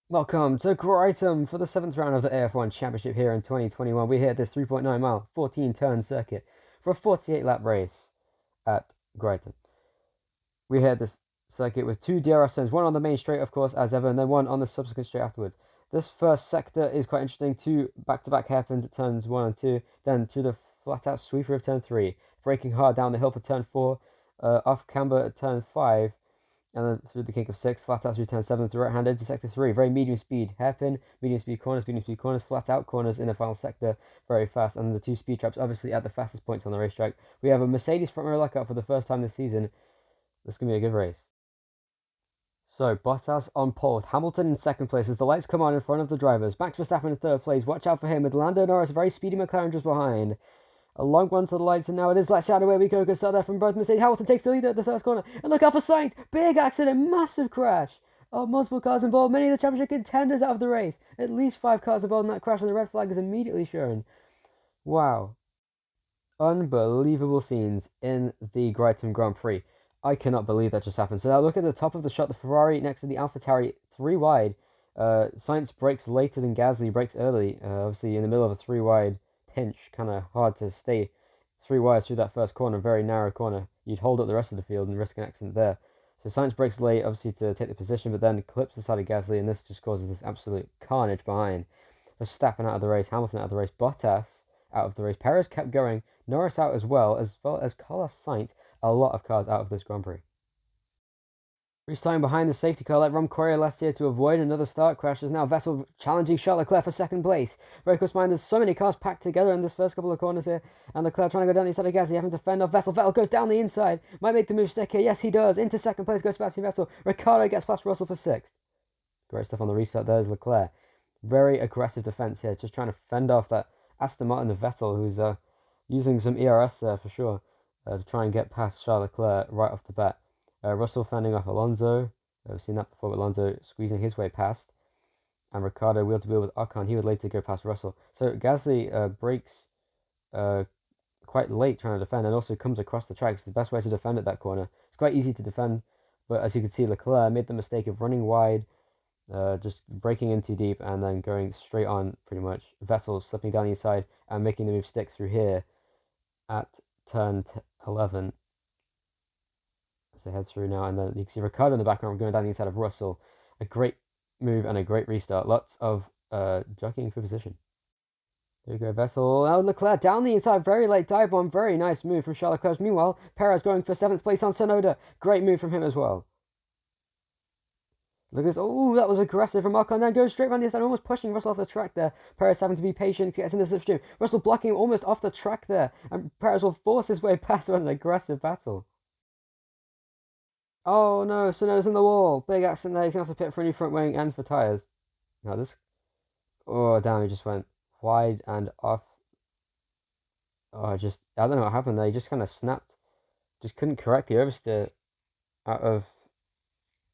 Welcome to Gritem for the 7th round of the AF1 Championship here in 2021. We hit this 3.9 mile, 14 turn circuit for a 48 lap race at Gritem. We hit this circuit with two DRS turns, one on the main straight, of course, as ever, and then one on the subsequent straight afterwards. This first sector is quite interesting. Two back-to-back hairpins at turns 1 and 2, then to the flat-out sweeper of turn 3, braking hard down the hill for turn 4, off camber at turn 5, and then through the kink of 6, flat out through turn 7 to right hand into sector 3. Very medium speed hairpin, medium speed corners, flat out corners in the final sector, very fast. And then the two speed traps, obviously at the fastest points on the racetrack. We have a Mercedes front row lockout for the first time this season. This is going to be a good race. So, Bottas on pole with Hamilton in second place as the lights come on in front of the drivers. Max Verstappen in third place. Watch out for him with Lando Norris, a very speedy McLaren just behind. A long one to the lights, and now it is. Let's see how away we go. Good start there from both Mercedes. Hamilton takes the lead at the first corner. And look out for Sainz. Big accident, massive crash. Oh, multiple cars involved. Many of the championship contenders out of the race. At least 5 cars involved in that crash, and the red flag is immediately shown. Wow. Unbelievable scenes in the Gritem Grand Prix. I cannot believe that just happened. So now look at the top of the shot. The Ferrari next to the AlphaTauri, 3 wide. Sainz brakes later than Gasly, brakes early. Obviously in the middle of a 3 wide pinch, kind of hard to stay 3 wires through that first corner, very narrow corner. You'd hold up the rest of the field and risk an accident there. So Sainz brakes late, obviously to take the position, but then clips the side of Gasly, and this just causes this absolute carnage behind. Verstappen out of the race, Hamilton out of the race, Bottas out of the race. Perez kept going, Norris out as well as Carlos Sainz. A lot of cars out of this Grand Prix. Restarting behind the safety car like Rom Courier last year to avoid another start crash is now Vettel challenging Charles Leclerc for second place. Very close behind. There's so many cars packed together in this first couple of corners here. And Leclerc trying to go down the inside of Gasly, having to fend off Vettel. Vettel goes down the inside. Might make the move stick here. Yes, he does. Into second place goes Sebastian Vettel. Ricciardo gets past Russell for 6th. Great stuff on the restart. There's Leclerc. Very aggressive defense here. Just trying to fend off that Aston Martin of Vettel, who's using some ERS there for sure to try and get past Charles Leclerc right off the bat. Russell fending off Alonso. We've seen that before with Alonso squeezing his way past. And Ricciardo wheel to wheel with Ocon. He would later go past Russell. So Gasly brakes quite late trying to defend and also comes across the track. It's the best way to defend at that corner. It's quite easy to defend, but as you can see, Leclerc made the mistake of running wide, just breaking in too deep and then going straight on pretty much. Vettel slipping down the inside and making the move stick through here at turn 11 as they head through now. And then you can see Ricciardo in the background going down the inside of Russell. A great move and a great restart. Lots of jockeying for position. There you go, Vettel. Now Leclerc down the inside, very late dive bomb. Very nice move from Charles Leclerc. Meanwhile, Perez going for 7th place on Tsunoda. Great move from him as well. Look at this. Oh, that was aggressive from Ocon. Then goes straight around the inside, almost pushing Russell off the track there. Perez having to be patient to get in the slipstream. Russell blocking him almost off the track there. And Perez will force his way past on an aggressive battle. Oh no, Tsunoda's in the wall. Big accident there. He's going to have to pit for a new front wing and for tyres. Now this... Oh, damn, he just went wide and off. Oh, I don't know what happened there. He just kind of snapped. Just couldn't correct the oversteer out of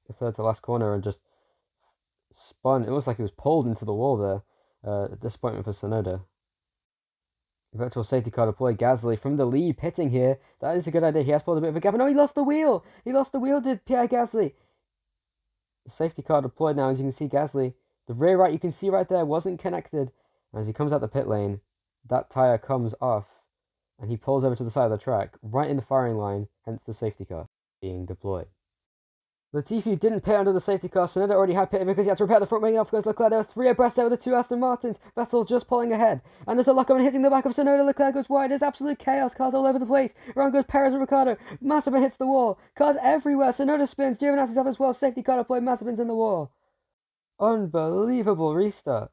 the third to last corner and just spun. It looks like he was pulled into the wall there. Disappointment for Tsunoda. Virtual safety car deployed. Gasly from the lead, pitting here. That is a good idea. He has pulled a bit of a gap. No, he lost the wheel. He lost the wheel, did Pierre Gasly. The safety car deployed now, as you can see, Gasly. The rear right, you can see right there, wasn't connected. As he comes out the pit lane, that tyre comes off, and he pulls over to the side of the track, right in the firing line, hence the safety car being deployed. Latifi didn't pit under the safety car. Tsunoda already had pitted because he had to repair the front wing. Off goes Leclerc. There was 3 abreast there with the 2 Aston Martins. Vettel just pulling ahead. And there's a lock-up and hitting the back of Tsunoda. Leclerc goes wide. There's absolute chaos. Cars all over the place. Around goes Perez and Ricciardo. Mazepin hits the wall. Cars everywhere. Tsunoda spins. Giovinazzi's off as well. Safety car deployed. Mazepin's in the wall. Unbelievable restart.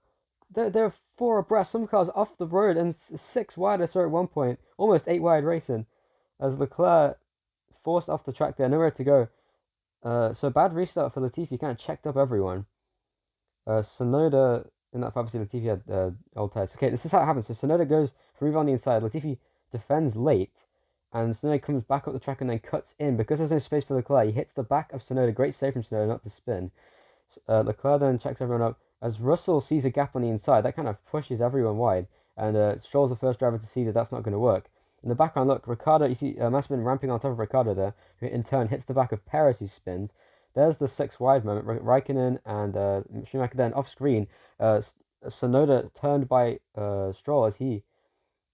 There are 4 abreast. Some cars off the road and 6 wide, I saw at one point. Almost 8 wide racing. As Leclerc forced off the track there. Nowhere to go. So bad restart for Latifi, kind of checked up everyone. Tsunoda, in that obviously Latifi had old tyres. Okay, this is how it happens. So Tsunoda goes for move on the inside. Latifi defends late, and Tsunoda comes back up the track and then cuts in. Because there's no space for Leclerc, he hits the back of Tsunoda. Great save from Tsunoda not to spin. Leclerc then checks everyone up. As Russell sees a gap on the inside, that kind of pushes everyone wide. And Stroll's the first driver to see that that's not going to work. In the background, look, Ricciardo, you see Mazepin ramping on top of Ricciardo there, who in turn hits the back of Perez, who spins. There's the 6 wide moment. Raikkonen and Schumacher then off screen. Sonoda turned by Stroll as he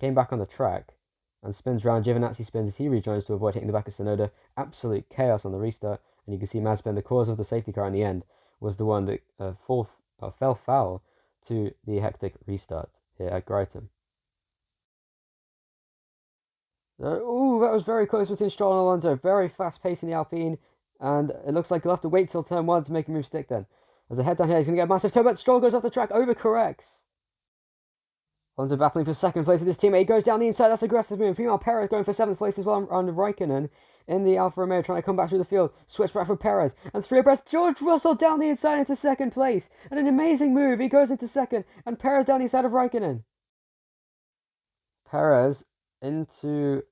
came back on the track and spins around. Giovinazzi spins as he rejoins to avoid hitting the back of Sonoda. Absolute chaos on the restart. And you can see Mazepin, the cause of the safety car in the end, was the one that fell foul to the hectic restart here at Gritem. Ooh, that was very close between Stroll and Alonso. Very fast pace in the Alpine. And it looks like he'll have to wait till turn 1 to make a move stick then. As they head down here, he's going to get a massive toe, but Stroll goes off the track, overcorrects. Alonso battling for second place with his teammate. He goes down the inside. That's aggressive move. Meanwhile, Perez going for 7th place as well on Raikkonen in the Alfa Romeo, trying to come back through the field. Switch back for Perez. And 3 abreast. George Russell down the inside into 2nd place. And an amazing move. He goes into 2nd. And Perez down the inside of Raikkonen. Perez into,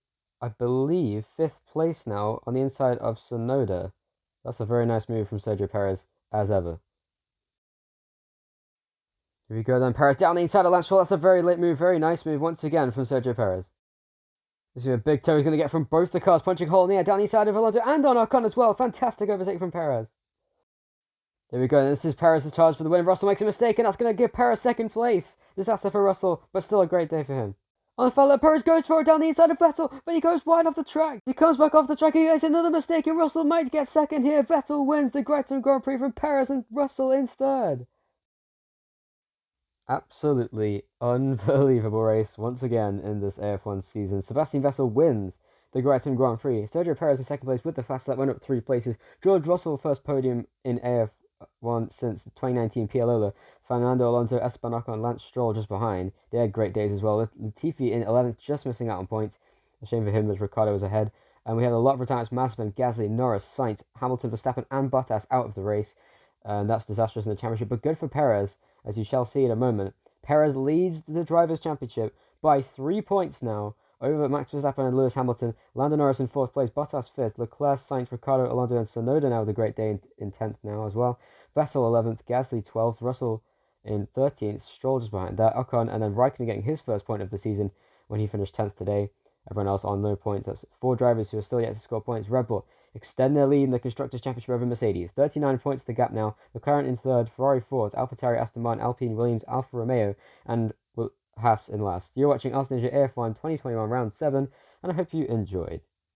I believe, 5th place now on the inside of Sonoda. That's a very nice move from Sergio Perez, as ever. Here we go then, Perez down the inside of Lance Stroll. That's a very late move, very nice move once again from Sergio Perez. This is a big toe he's going to get from both the cars, punching a hole in the air down the inside of Alonso and on Ocon as well. Fantastic overtake from Perez. There we go, this is Perez's charge for the win. Russell makes a mistake and that's going to give Perez 2nd place. Disaster for Russell, but still a great day for him. On the follow, Perez goes for it down the inside of Vettel, but he goes wide off the track. He comes back off the track, he makes another mistake, and Russell might get 2nd here. Vettel wins the Gritem Grand Prix from Perez and Russell in 3rd. Absolutely unbelievable race once again in this AF1 season. Sebastian Vettel wins the Gritem Grand Prix. Sergio Perez in 2nd place with the fast lap, went up 3 places. George Russell first podium in AF1 since 2019 Pialola. Fernando Alonso, Esteban Ocon, Lance Stroll just behind. They had great days as well. Latifi in 11th, just missing out on points. A shame for him as Ricciardo was ahead. And we had a lot of retirements. Mazepin, Gasly, Norris, Sainz, Hamilton, Verstappen and Bottas out of the race. And that's disastrous in the championship. But good for Perez, as you shall see in a moment. Perez leads the Drivers' Championship by 3 points now over Max Verstappen and Lewis Hamilton. Lando Norris in 4th place, Bottas 5th, Leclerc, Sainz, Ricciardo, Alonso and Sonoda now with a great day in 10th now as well. Vettel 11th, Gasly 12th, Russell in 13th, Stroll just behind that, Ocon, and then Raikkonen getting his first point of the season when he finished 10th today. Everyone else on no points. That's 4 drivers who are still yet to score points. Red Bull extend their lead in the Constructors' Championship over Mercedes. 39 points the gap now. McLaren in 3rd, Ferrari 4th, AlphaTauri, Aston Martin, Alpine, Williams, Alfa Romeo, and Haas in last. You're watching Arsenal AF1 2021 Round 7, and I hope you enjoyed.